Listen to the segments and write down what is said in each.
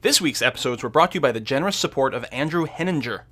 This week's episodes were brought to you by the generous support of Andrew Henninger.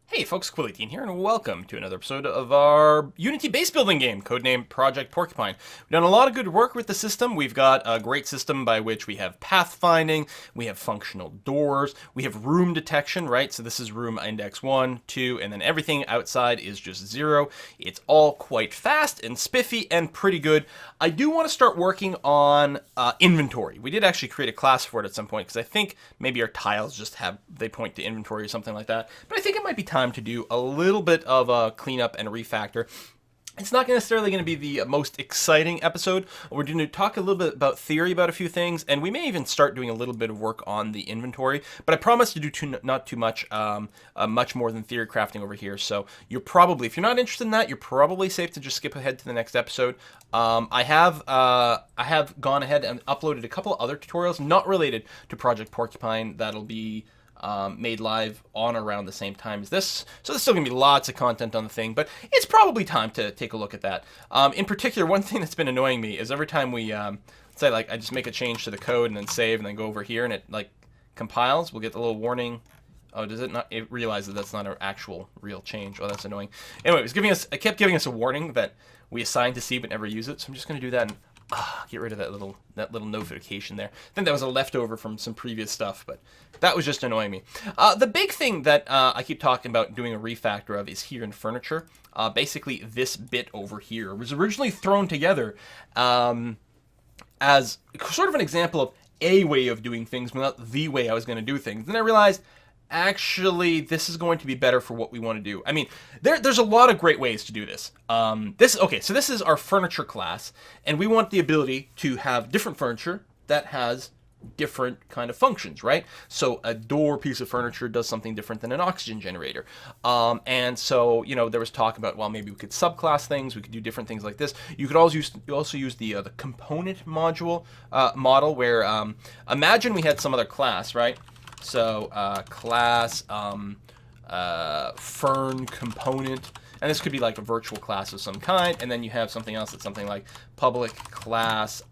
Hey folks, Quilly18 here, and welcome to another episode of our Unity base building game, codenamed Project Porcupine. We've done a lot of good work with the system. We've got a great system by which we have pathfinding, we have functional doors, we have room detection, right? So this is room index 1, 2, and then everything outside is just 0. It's all quite fast and spiffy and pretty good. I do want to start working on inventory. We did actually create a class for it at some point, because I think maybe our tiles just they point to inventory or something like that. But I think it might be time to do a little bit of a cleanup and a refactor. It's not necessarily going to be the most exciting episode. We're going to talk a little bit about theory about a few things, and we may even start doing a little bit of work on the inventory. But I promise to do not too much, much more than theory crafting over here. So you're probably, if you're not interested in that, you're probably safe to just skip ahead to the next episode. I have gone ahead and uploaded a couple other tutorials not related to Project Porcupine that'll be made live on around the same time as this. So there's still going to be lots of content on the thing, but it's probably time to take a look at that. In particular, one thing that's been annoying me is every time we, say like I just make a change to the code and then save and then go over here and it like compiles, we'll get the little warning. Oh, does it not? It realizes that's not an actual real change. Oh, that's annoying. Anyway, it kept giving us a warning that we assigned to see but never use it. So I'm just going to do that and get rid of that little notification there. I think that was a leftover from some previous stuff, but that was just annoying me. The big thing that I keep talking about doing a refactor of is here in furniture. Basically, this bit over here was originally thrown together as sort of an example of a way of doing things, but not the way I was going to do things. Then I realized, actually, this is going to be better for what we want to do. I mean, there's a lot of great ways to do this. So this is our furniture class, and we want the ability to have different furniture that has different kind of functions, right? So a door piece of furniture does something different than an oxygen generator. And so, there was talk about, well, maybe we could subclass things, we could do different things like this. You could also use the component module model where, imagine we had some other class, right? So class fern component, and this could be like a virtual class of some kind, and then you have something else that's something like public class,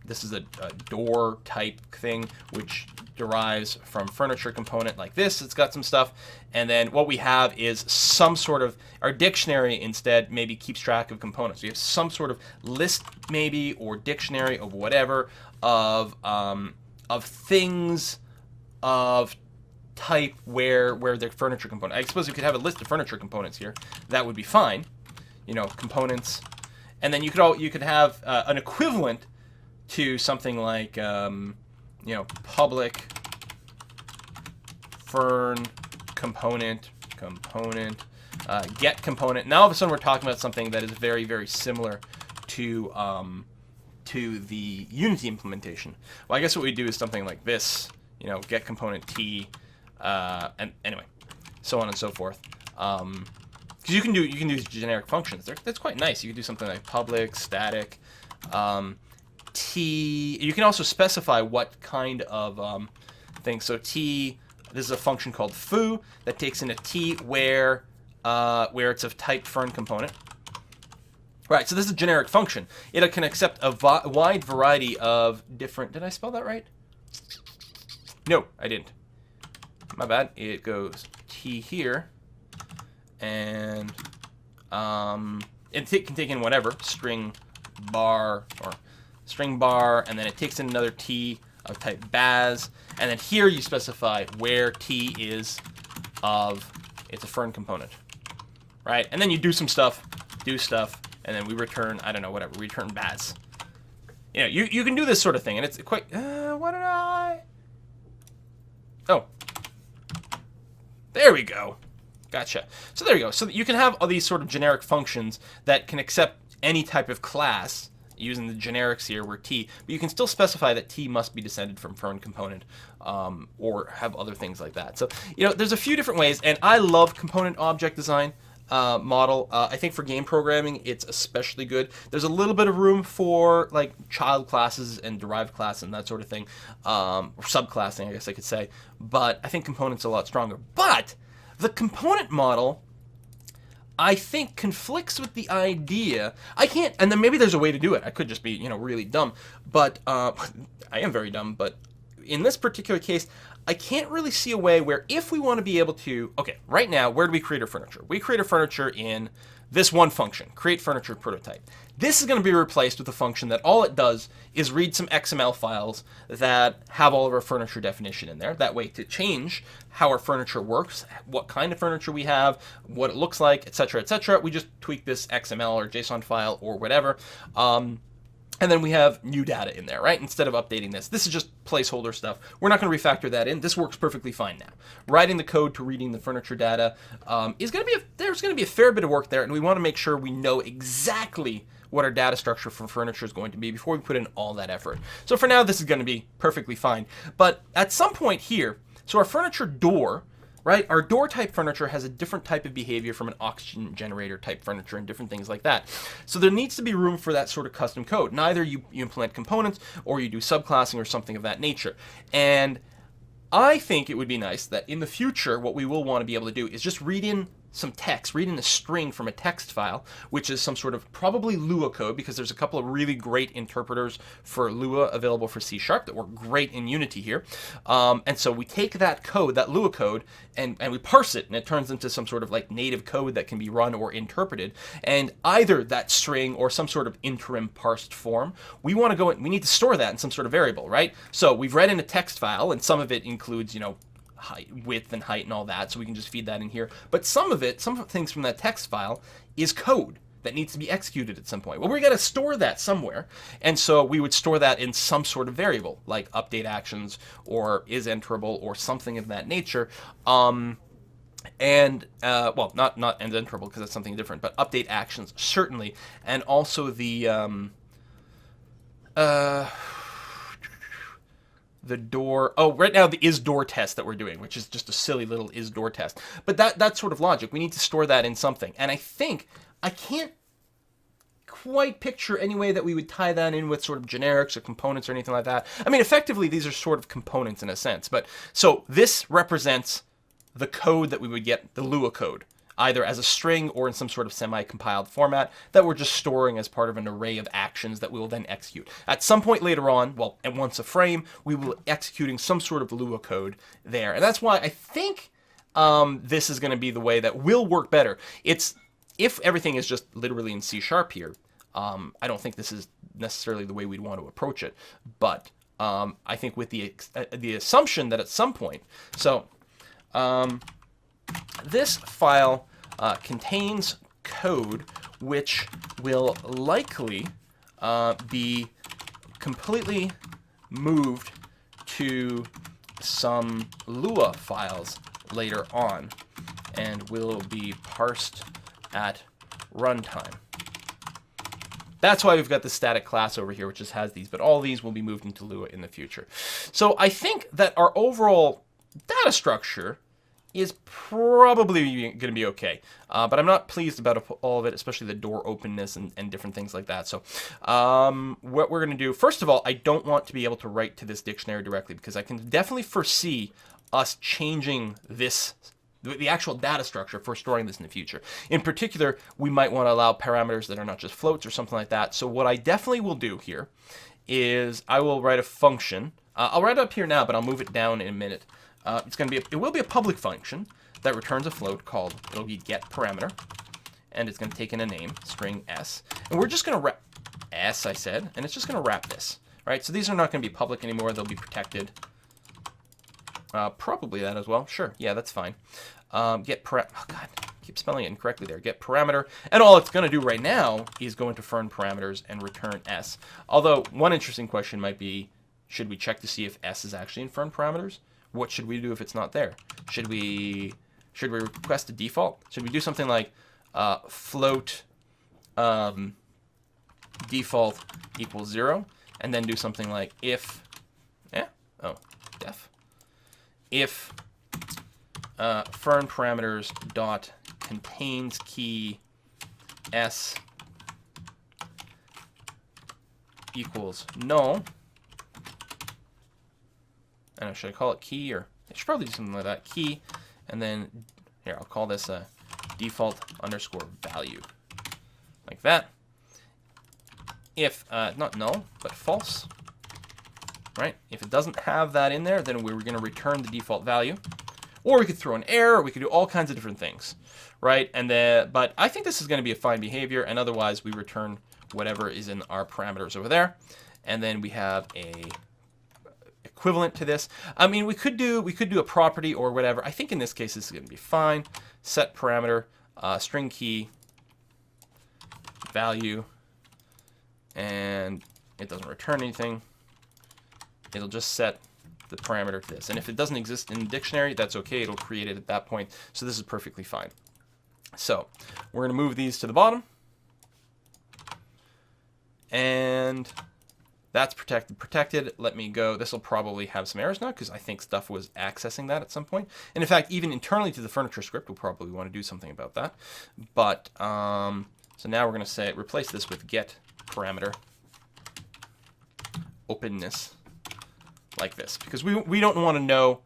this is a door type thing which derives from furniture component like this. It's got some stuff, and then what we have is some sort of, our dictionary instead maybe keeps track of components. We have some sort of list maybe, or dictionary of whatever, of things of type where they're furniture component. I suppose you could have a list of furniture components here. That would be fine. Components. And then you could have an equivalent to something like public fern component get component. Now all of a sudden we're talking about something that is very, very similar to the Unity implementation. Well, I guess what we do is something like this, get component T, and anyway, so on and so forth. Because you can do generic functions. That's quite nice. You can do something like public, static, T. You can also specify what kind of thing. So T, this is a function called foo that takes in a T where it's of type fern component. Right, so this is a generic function. It can accept a wide variety of different... Did I spell that right? No, I didn't. My bad. It goes T here, and it can take in whatever, string bar, and then it takes in another T of type baz, and then here you specify where T is it's a fern component. Right, and then you do some stuff, and then we return, I don't know, whatever, we return baz. You can do this sort of thing, and it's quite, what did I? Oh. There we go. Gotcha. So there you go. So you can have all these sort of generic functions that can accept any type of class using the generics here where T, but you can still specify that T must be descended from fern component, or have other things like that. So, there's a few different ways, and I love component object design. model. I think for game programming, it's especially good. There's a little bit of room for like child classes and derived class and that sort of thing, or subclassing, I guess I could say. But I think components are a lot stronger. But the component model, I think conflicts with the idea. I can't, and then maybe there's a way to do it. I could just be, really dumb, but I am very dumb. But in this particular case, I can't really see a way where if we want to be able to, okay, right now, where do we create our furniture? We create our furniture in this one function, create furniture prototype. This is going to be replaced with a function that all it does is read some XML files that have all of our furniture definition in there. That way, to change how our furniture works, what kind of furniture we have, what it looks like, etc., we just tweak this XML or JSON file or whatever. And then we have new data in there, right? Instead of updating this. This is just placeholder stuff. We're not going to refactor that in. This works perfectly fine now. Writing the code to reading the furniture data is going to be there's going to be a fair bit of work there, and we want to make sure we know exactly what our data structure for furniture is going to be before we put in all that effort. So for now, this is going to be perfectly fine. But at some point here, so our furniture door, right? Our door type furniture has a different type of behavior from an oxygen generator type furniture and different things like that. So there needs to be room for that sort of custom code. Neither you implement components or you do subclassing or something of that nature. And I think it would be nice that in the future, what we will want to be able to do is just read in some text, read in a string from a text file, which is some sort of probably Lua code, because there's a couple of really great interpreters for Lua available for C# that work great in Unity here. And so we take that code, that Lua code, and we parse it, and it turns into some sort of like native code that can be run or interpreted. And either that string or some sort of interim parsed form, we want to go we need to store that in some sort of variable, right? So we've read in a text file, and some of it includes, height, width and height and all that, so we can just feed that in here. But some things from that text file is code that needs to be executed at some point. Well, we got to store that somewhere, and so we would store that in some sort of variable, like update actions or is enterable or something of that nature. Well, not end enterable because that's something different, but update actions certainly, and also the door. Oh, right now the is door test that we're doing, which is just a silly little is door test. But that's sort of logic. We need to store that in something. And I think I can't quite picture any way that we would tie that in with sort of generics or components or anything like that. I mean, effectively, these are sort of components in a sense. But so this represents the code that we would get, the Lua code, either as a string or in some sort of semi-compiled format that we're just storing as part of an array of actions that we will then execute. At some point later on, well, and once a frame, we will be executing some sort of Lua code there. And that's why I think this is going to be the way that will work better. If everything is just literally in C# here, I don't think this is necessarily the way we'd want to approach it. But I think with the assumption that at some point, so this file contains code which will likely be completely moved to some Lua files later on and will be parsed at runtime. That's why we've got the static class over here, which just has these, but all these will be moved into Lua in the future. So I think that our overall data structure is probably going to be okay. But I'm not pleased about all of it, especially the door openness and different things like that. So what we're going to do, first of all, I don't want to be able to write to this dictionary directly because I can definitely foresee us changing the actual data structure for storing this in the future. In particular, we might want to allow parameters that are not just floats or something like that. So what I definitely will do here is I will write a function. I'll write it up here now, but I'll move it down in a minute. It will be a public function that returns a float called, it'll be get parameter, and it's going to take in a name, string s, and we're just going to wrap s, I said, and it's just going to wrap this, right? So these are not going to be public anymore, they'll be protected. Probably that as well, sure, yeah, that's fine. Oh god, keep spelling it incorrectly there, get parameter, and all it's going to do right now is go into fern parameters and return s. Although, one interesting question might be, should we check to see if s is actually in fern parameters? What should we do if it's not there? Should we request a default? Should we do something like float default equals 0, and then do something like if fern parameters dot contains key s equals null. I don't know, should I call it key, or I should probably do something like that, key, and then here I'll call this a default underscore value. Like that. If, not null, but false, right? If it doesn't have that in there, then we're going to return the default value. Or we could throw an error, we could do all kinds of different things, right? And but I think this is going to be a fine behavior, and otherwise we return whatever is in our parameters over there. And then we have a equivalent to this. I mean, we could do a property or whatever. I think in this case this is going to be fine. Set parameter, string key, value, and it doesn't return anything. It'll just set the parameter to this. And if it doesn't exist in the dictionary, that's okay. It'll create it at that point. So this is perfectly fine. So we're going to move these to the bottom. And that's protected. Let me go. This will probably have some errors now because I think stuff was accessing that at some point. And in fact, even internally to the furniture script, we'll probably want to do something about that. But so now we're going to say replace this with get parameter openness. Like this, because we don't want to know,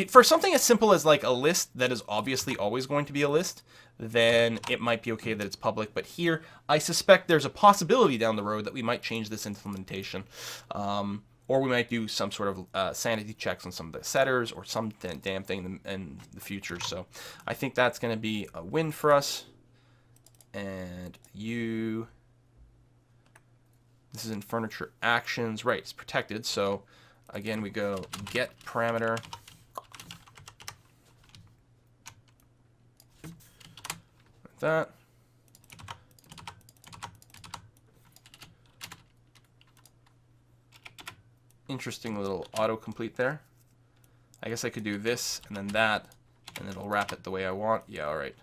for something as simple as like a list that is obviously always going to be a list, then it might be okay that it's public. But here, I suspect there's a possibility down the road that we might change this implementation, or we might do some sort of sanity checks on some of the setters or some damn thing in the future. So I think that's going to be a win for us. And this is in furniture actions, right? It's protected, so. Again, we go get parameter. Like that. Interesting little autocomplete there. I guess I could do this and then that, and it'll wrap it the way I want. Yeah, all right.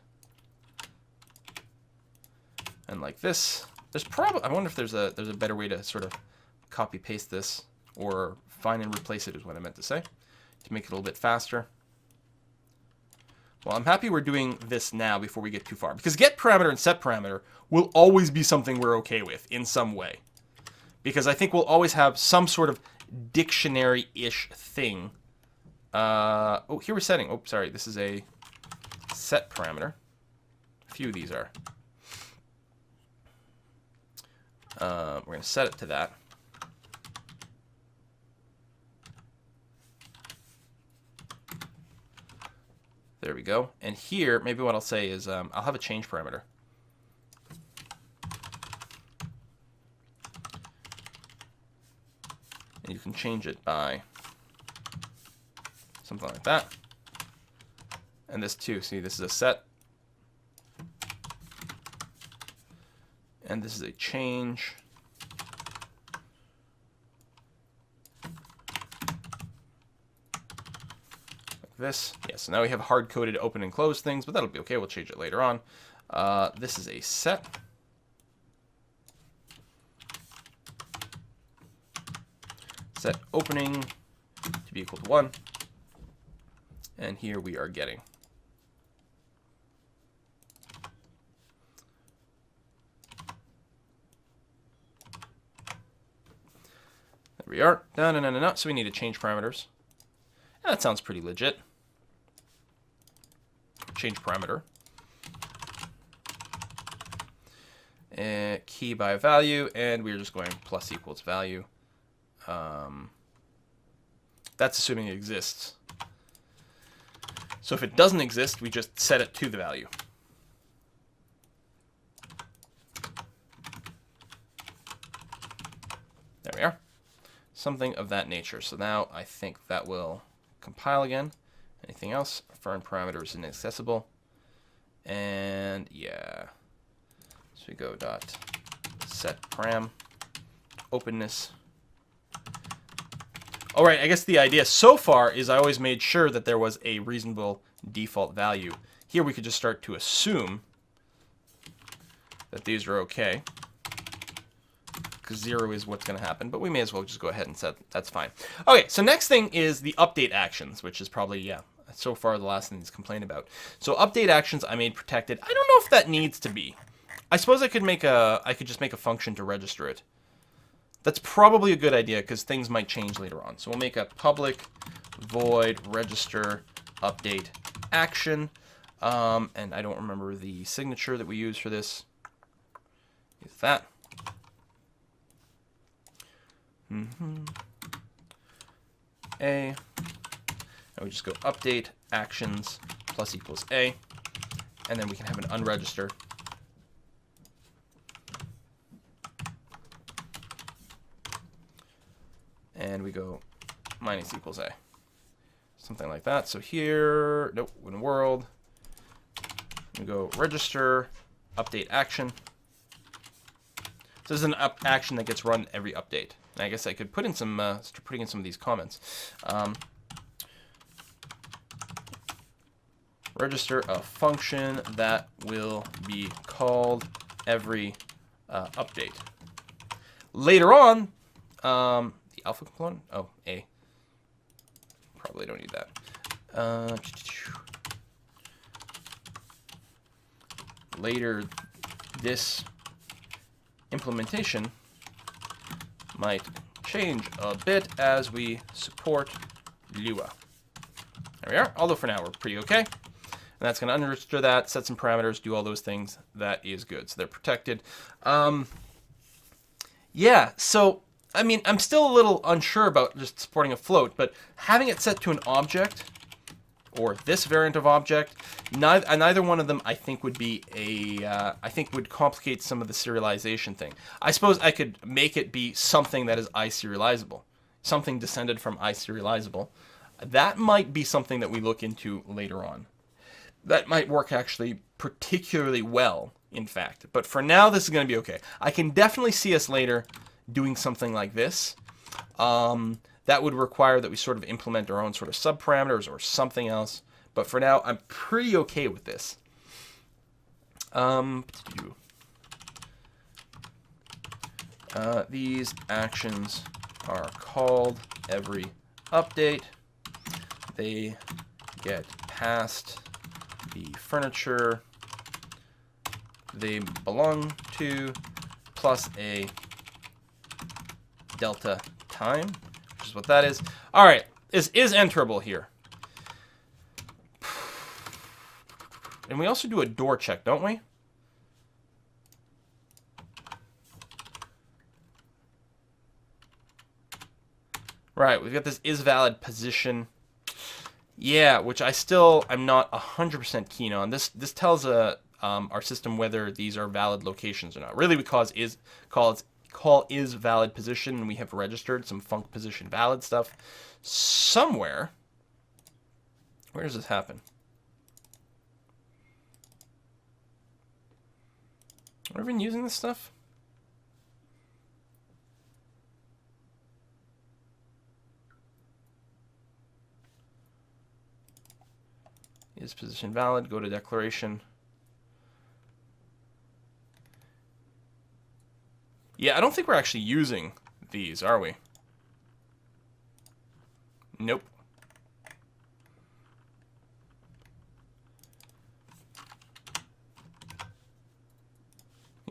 And like this. There's probably, I wonder if there's a better way to sort of copy paste this, or find and replace it is what I meant to say, to make it a little bit faster. Well, I'm happy we're doing this now before we get too far, because get parameter and set parameter will always be something we're okay with in some way, because I think we'll always have some sort of dictionary-ish thing. Oh, here we're setting. Oh, sorry, this is a set parameter. A few of these are. We're going to set it to that. There we go. And here, maybe what I'll say is I'll have a change parameter. And you can change it by something like that. And this too. See, this is a set. And this is a change. This. Yeah, so now we have hard-coded open and close things, but that'll be okay. We'll change it later on. This is a set. Set opening to be equal to 1. And here we are getting. There we are. No. So we need to change parameters. That sounds pretty legit. Change parameter. Key by value, and we're just going plus equals value. That's assuming it exists. So if it doesn't exist, we just set it to the value. There we are. Something of that nature. So now I think that will compile again. Anything else? Foreign parameter is inaccessible. And yeah. So we go dot set param openness. All right, I guess the idea so far is I always made sure that there was a reasonable default value. Here we could just start to assume that these are okay, because 0 is what's going to happen, but we may as well just go ahead and set that's fine. Okay, so next thing is the update actions, which is probably, yeah, so far the last thing he's complained about. So update actions I made protected. I don't know if that needs to be. I suppose I could just make a function to register it. That's probably a good idea because things might change later on. So we'll make a public void register update action. And I don't remember the signature that we use for this. Is that. A. And we just go update actions plus equals A. And then we can have an unregister. And we go minus equals A. Something like that. So here, nope, in world, we go register, update action. So this is an action that gets run every update. And I guess I could put in some, start putting in some of these comments. Register a function that will be called every update. Later on, the alpha component, oh, A. Probably don't need that. Later, this implementation might change a bit as we support Lua. There we are. Although for now we're pretty okay. And that's going to unregister that, set some parameters, do all those things. That is good. So they're protected. Yeah, so, I mean, I'm still a little unsure about just supporting a float, but having it set to an object, or this variant of object, neither one of them I think would be I think would complicate some of the serialization thing. I suppose I could make it be something that is iSerializable, something descended from iSerializable. That might be something that we look into later on. That might work actually particularly well, in fact. But for now, this is going to be okay. I can definitely see us later doing something like this. That would require that we sort of implement our own sort of subparameters or something else. But for now, I'm pretty okay with this. These actions are called every update. They get passed the furniture they belong to plus a delta time, which is what that is. All right, this is enterable here. And we also do a door check, don't we? Right, we've got this is valid position. Yeah, which I'm not 100% keen on. This tells our system whether these are valid locations or not. Really, we call is valid position, and we have registered some func position valid stuff somewhere. Where does this happen? Are we even using this stuff? Is position valid? Go to declaration. Yeah, I don't think we're actually using these, are we? Nope.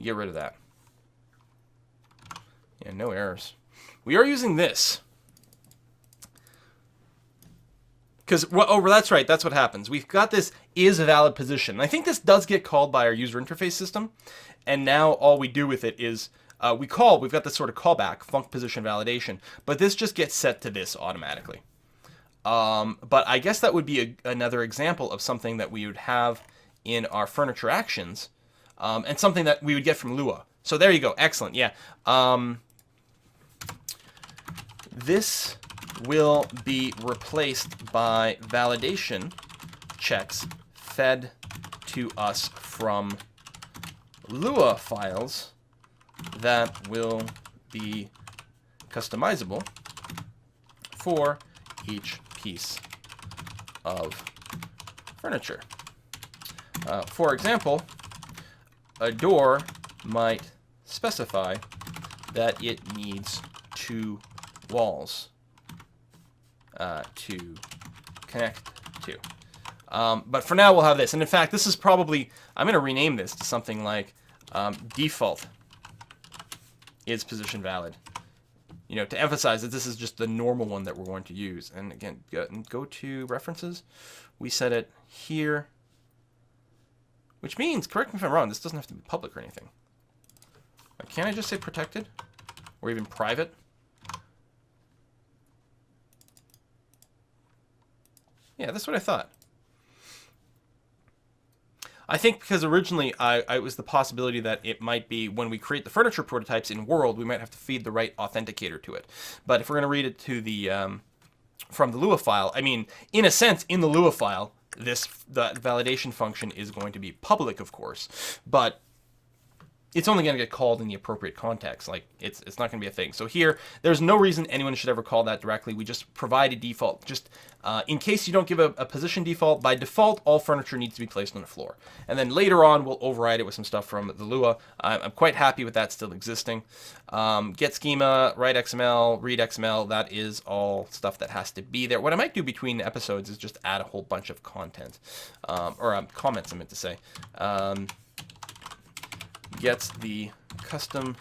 Get rid of that. Yeah, no errors. We are using this. Because, oh, that's right, that's what happens. We've got this is a valid position. I think this does get called by our user interface system, and now all we do with it is we've got this sort of callback, func position validation, but this just gets set to this automatically. But I guess that would be another example of something that we would have in our furniture actions, and something that we would get from Lua. So there you go, excellent, yeah. This will be replaced by validation checks fed to us from Lua files that will be customizable for each piece of furniture. For example, a door might specify that it needs 2 walls to connect to. But for now, we'll have this. And in fact, this is probably, I'm going to rename this to something like default is position valid. You know, to emphasize that this is just the normal one that we're going to use. And again, go to references. We set it here. Which means, correct me if I'm wrong, this doesn't have to be public or anything. Can't I just say protected? Or even private? Yeah, that's what I thought. I think because originally I was the possibility that it might be when we create the furniture prototypes in World, we might have to feed the right authenticator to it. But if we're going to read it to the from the Lua file, I mean, in a sense, in the Lua file, the validation function is going to be public, of course, but it's only going to get called in the appropriate context. Like, it's not going to be a thing. So here, there's no reason anyone should ever call that directly. We just provide a default. Just in case you don't give a position default, by default, all furniture needs to be placed on the floor. And then later on, we'll override it with some stuff from the Lua. I'm quite happy with that still existing. Get schema, write XML, read XML, that is all stuff that has to be there. What I might do between episodes is just add a whole bunch of content. Or comments, I meant to say. Gets the custom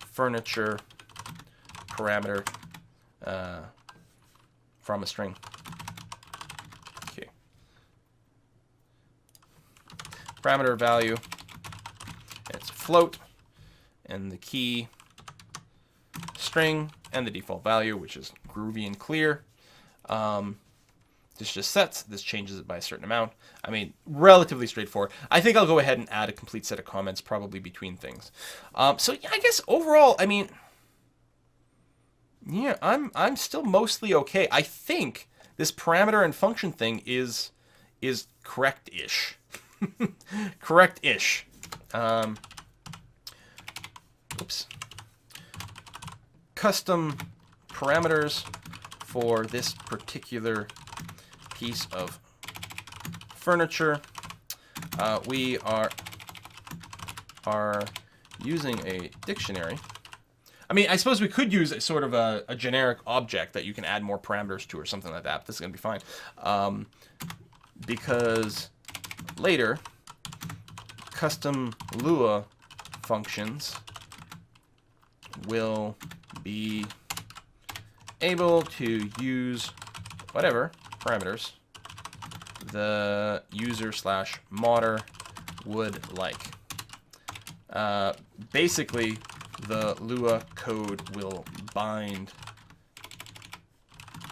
furniture parameter from a string. Okay. Parameter value, it's float, and the key string, and the default value, which is groovy and clear. This just sets, this changes it by a certain amount. I mean, relatively straightforward. I think I'll go ahead and add a complete set of comments probably between things. So yeah, I guess overall, I mean, yeah, I'm still mostly okay. I think this parameter and function thing is correct-ish. Correct-ish. Oops. Custom parameters for this particular piece of furniture. We are using a dictionary. I mean, I suppose we could use a sort of a generic object that you can add more parameters to or something like that. This is going to be fine. Because later, custom Lua functions will be able to use whatever parameters the user/modder would like. Basically, the Lua code will bind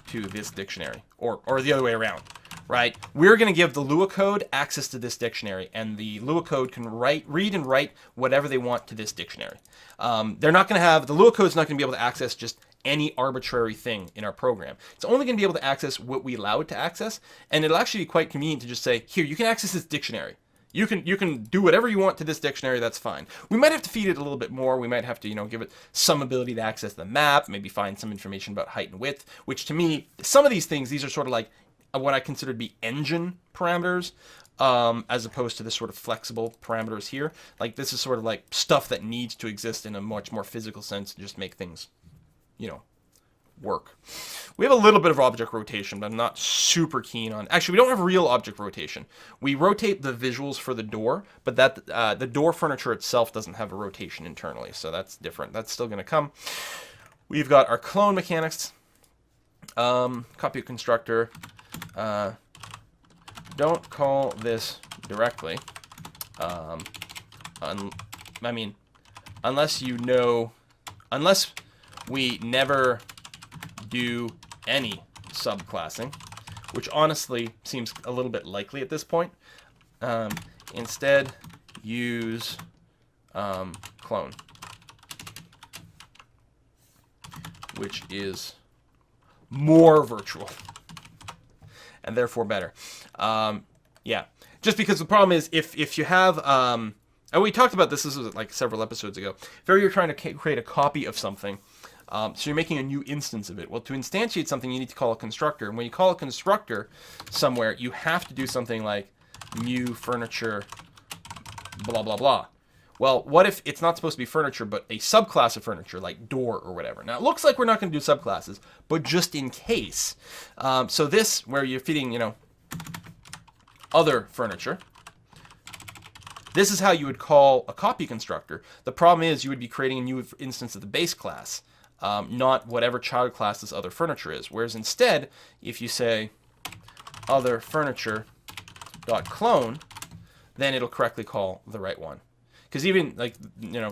to this dictionary, or the other way around, right? We're going to give the Lua code access to this dictionary, and the Lua code can read and write whatever they want to this dictionary. They're not going to have, the Lua code is not going to be able to access just any arbitrary thing in our program. It's only going to be able to access what we allow it to access, and it'll actually be quite convenient to just say, here, you can access this dictionary. You can do whatever you want to this dictionary, that's fine. We might have to feed it a little bit more. We might have to, give it some ability to access the map, maybe find some information about height and width, which to me, some of these things, these are sort of like what I consider to be engine parameters, as opposed to this sort of flexible parameters here. Like, this is sort of like stuff that needs to exist in a much more physical sense to just make things, work. We have a little bit of object rotation, but I'm not super keen on. Actually, we don't have real object rotation. We rotate the visuals for the door, but that the door furniture itself doesn't have a rotation internally, so that's different. That's still going to come. We've got our clone mechanics, copy constructor. Don't call this directly. Unless we never do any subclassing, which honestly seems a little bit likely at this point. Instead, use clone, which is more virtual and therefore better. Yeah, just because the problem is if you have and we talked about this was like several episodes ago. If you're trying to create a copy of something, so you're making a new instance of it. Well, to instantiate something, you need to call a constructor. And when you call a constructor somewhere, you have to do something like new furniture, blah, blah, blah. Well, what if it's not supposed to be furniture, but a subclass of furniture, like door or whatever? Now, it looks like we're not going to do subclasses, but just in case. So this, where you're feeding, other furniture, this is how you would call a copy constructor. The problem is you would be creating a new instance of the base class, not whatever child class this other furniture is. Whereas instead, if you say other furniture.clone, then it'll correctly call the right one. Because even like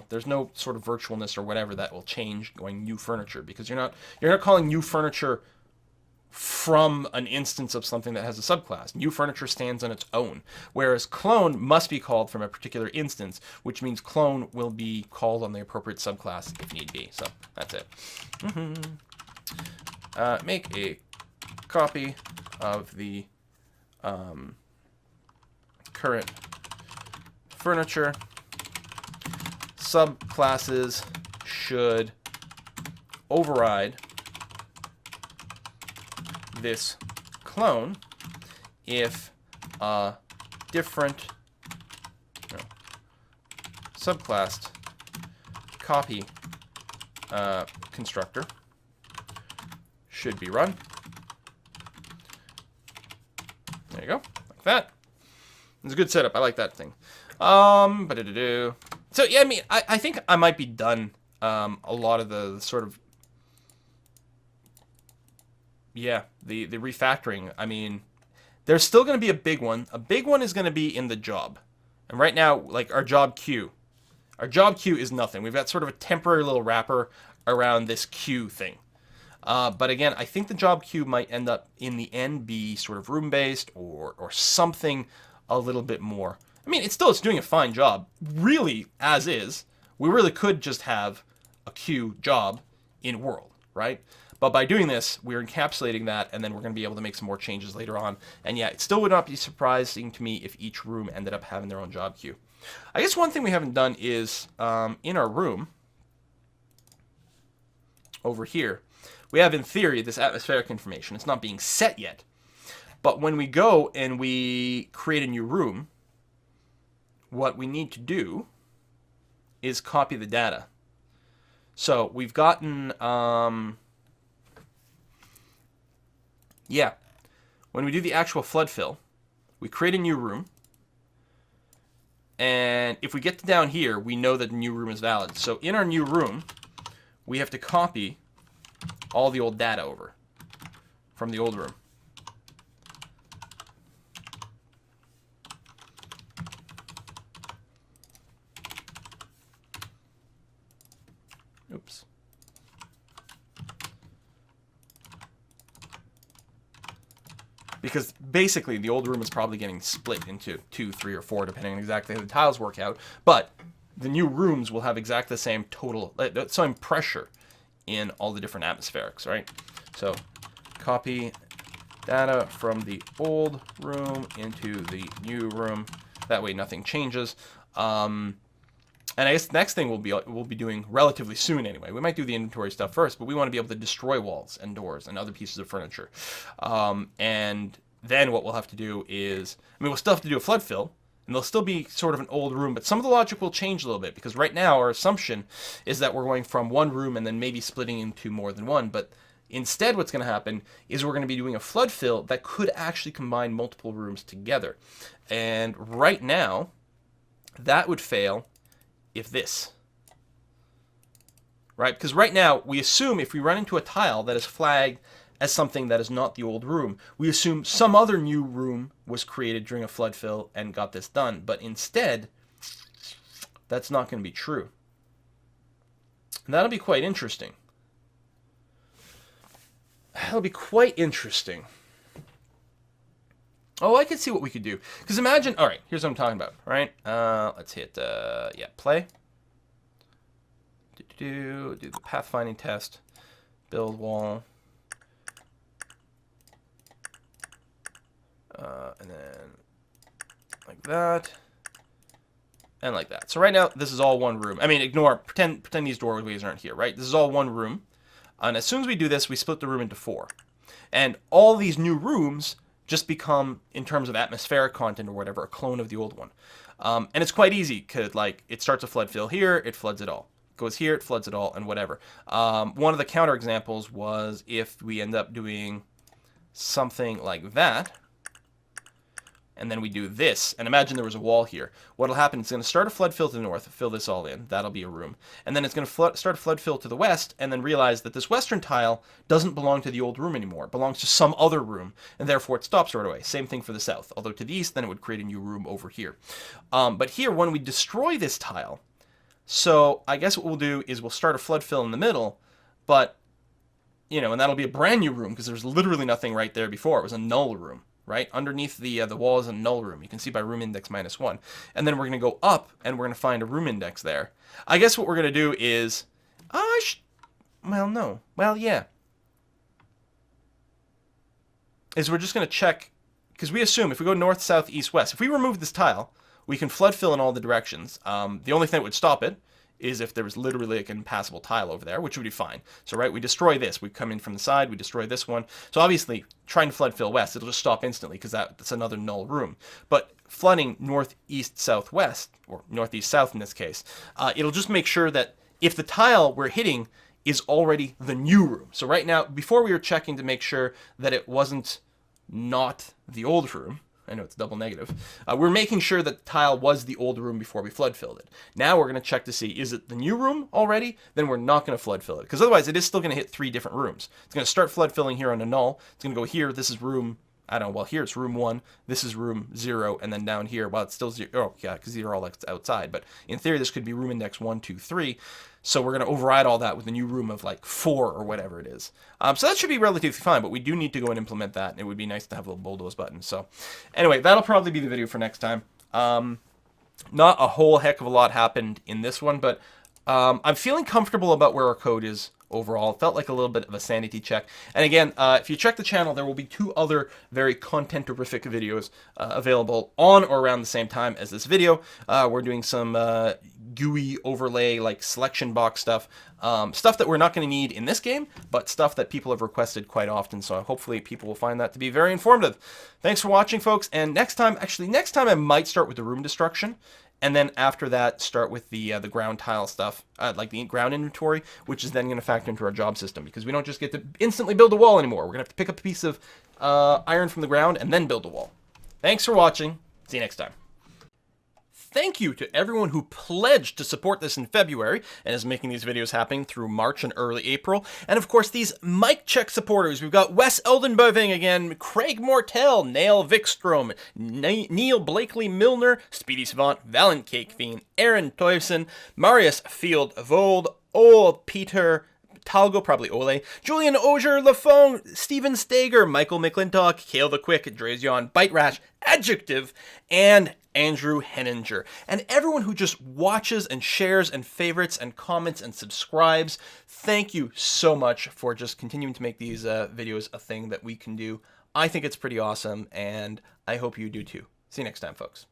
there's no sort of virtualness or whatever that will change going new furniture, because you're not calling new furniture from an instance of something that has a subclass. New furniture stands on its own, whereas clone must be called from a particular instance, which means clone will be called on the appropriate subclass if need be. So that's it. Make a copy of the current furniture. Subclasses should override this clone if a different subclassed copy constructor should be run. There you go, like that. It's a good setup. I like that thing. So yeah, I mean, I think I might be done. A lot of the sort of the refactoring. I mean, there's still going to be a big one. A big one is going to be in the job. And right now, like our job queue is nothing. We've got sort of a temporary little wrapper around this queue thing. But again, I think the job queue might end up in the end be sort of room-based or something a little bit more. I mean, it's doing a fine job, really, as is. We really could just have a queue job in world, right? But by doing this, we're encapsulating that, and then we're going to be able to make some more changes later on. And yeah, it still would not be surprising to me if each room ended up having their own job queue. I guess one thing we haven't done is, in our room, over here, we have, in theory, this atmospheric information. It's not being set yet. But when we go and we create a new room, what we need to do is copy the data. So we've gotten, when we do the actual flood fill, we create a new room. And if we get to down here, we know that the new room is valid. So in our new room, we have to copy all the old data over from the old room. Oops. Because basically the old room is probably getting split into 2, 3, or 4, depending on exactly how the tiles work out. But the new rooms will have exactly the same total, same pressure in all the different atmospherics, right? So copy data from the old room into the new room. That way nothing changes. And I guess the next thing we'll be doing relatively soon anyway. We might do the inventory stuff first, but we want to be able to destroy walls and doors and other pieces of furniture. And then what we'll have to do is, we'll still have to do a flood fill, and there'll still be sort of an old room, but some of the logic will change a little bit, because right now our assumption is that we're going from one room and then maybe splitting into more than one. But instead what's going to happen is we're going to be doing a flood fill that could actually combine multiple rooms together. And right now, that would fail if this, right? Because right now, we assume if we run into a tile that is flagged as something that is not the old room, we assume some other new room was created during a flood fill and got this done. But instead, that's not going to be true. And that'll be quite interesting. That'll be quite interesting. Oh, I could see what we could do. Because imagine, all right, here's what I'm talking about, right? Let's hit, play. Do the pathfinding test. Build wall. And then like that. And like that. So right now, this is all one room. I mean, pretend these doorways aren't here, right? This is all one room. And as soon as we do this, we split the room into 4. And all these new rooms just become, in terms of atmospheric content or whatever, a clone of the old one. And it's quite easy, because like it starts a flood fill here, it floods it all. Goes here, it floods it all, and whatever. One of the counter examples was if we end up doing something like that, and then we do this, and imagine there was a wall here. What'll happen, it's going to start a flood fill to the north, fill this all in, that'll be a room. And then it's going to start a flood fill to the west, and then realize that this western tile doesn't belong to the old room anymore. It belongs to some other room, and therefore it stops right away. Same thing for the south, although to the east, then it would create a new room over here. But here, when we destroy this tile, so I guess what we'll do is we'll start a flood fill in the middle, but, you know, and that'll be a brand new room, because there's literally nothing right there before. It was a null room. Right underneath the wall is a null room. You can see by room index -1. And then we're going to go up, and we're going to find a room index there. I guess what we're going to do is, well, no. Well, yeah. Is we're just going to check, because we assume if we go north, south, east, west, if we remove this tile, we can flood fill in all the directions. The only thing that would stop it is if there was literally like an impassable tile over there, which would be fine. So, right, we destroy this. We come in from the side, we destroy this one. So obviously, trying to flood fill west, it'll just stop instantly because that's another null room. But flooding northeast, southwest, or northeast, south in this case, it'll just make sure that if the tile we're hitting is already the new room. So right now, before we were checking to make sure that it wasn't not the old room, I know it's double negative. We're making sure that the tile was the old room before we flood filled it. Now we're going to check to see, is it the new room already? Then we're not going to flood fill it, because otherwise it is still going to hit 3 different rooms. It's going to start flood filling here on a null. It's going to go here. This is room, I don't know, well, here it's room 1. This is room 0. And then down here, well, it's still 0. Oh, yeah, because these are all outside. But in theory, this could be room index 1, 2, 3. So we're going to override all that with a new room of like 4 or whatever it is. So that should be relatively fine, but we do need to go and implement that. And it would be nice to have a little bulldoze button. So anyway, that'll probably be the video for next time. Not a whole heck of a lot happened in this one, but I'm feeling comfortable about where our code is overall. It felt like a little bit of a sanity check. And again, if you check the channel, there will be 2 other very content-terrific videos available on or around the same time as this video. We're doing some GUI overlay, like selection box stuff. Stuff that we're not going to need in this game, but stuff that people have requested quite often. So hopefully people will find that to be very informative. Thanks for watching, folks. And next time I might start with the room destruction. And then after that, start with the ground tile stuff, like the ground inventory, which is then going to factor into our job system, because we don't just get to instantly build a wall anymore. We're going to have to pick up a piece of iron from the ground and then build a wall. Thanks for watching. See you next time. Thank you to everyone who pledged to support this in February and is making these videos happen through March and early April. And of course, these mic check supporters. We've got Wes Eldenboving again, Craig Mortel, Nail Vikstrom, Neil Blakely Milner, Speedy Savant, Valent Cake Fiend, Aaron Toyson, Marius Field Vold, Ole Peter, Talgo, probably Ole, Julian Ogier, Lafone, Steven Stager, Michael McClintock, Kale the Quick, Drazion, Bite Rash, Adjective, and Andrew Henninger. And everyone who just watches and shares and favorites and comments and subscribes, thank you so much for just continuing to make these videos a thing that we can do. I think it's pretty awesome, and I hope you do too. See you next time, folks.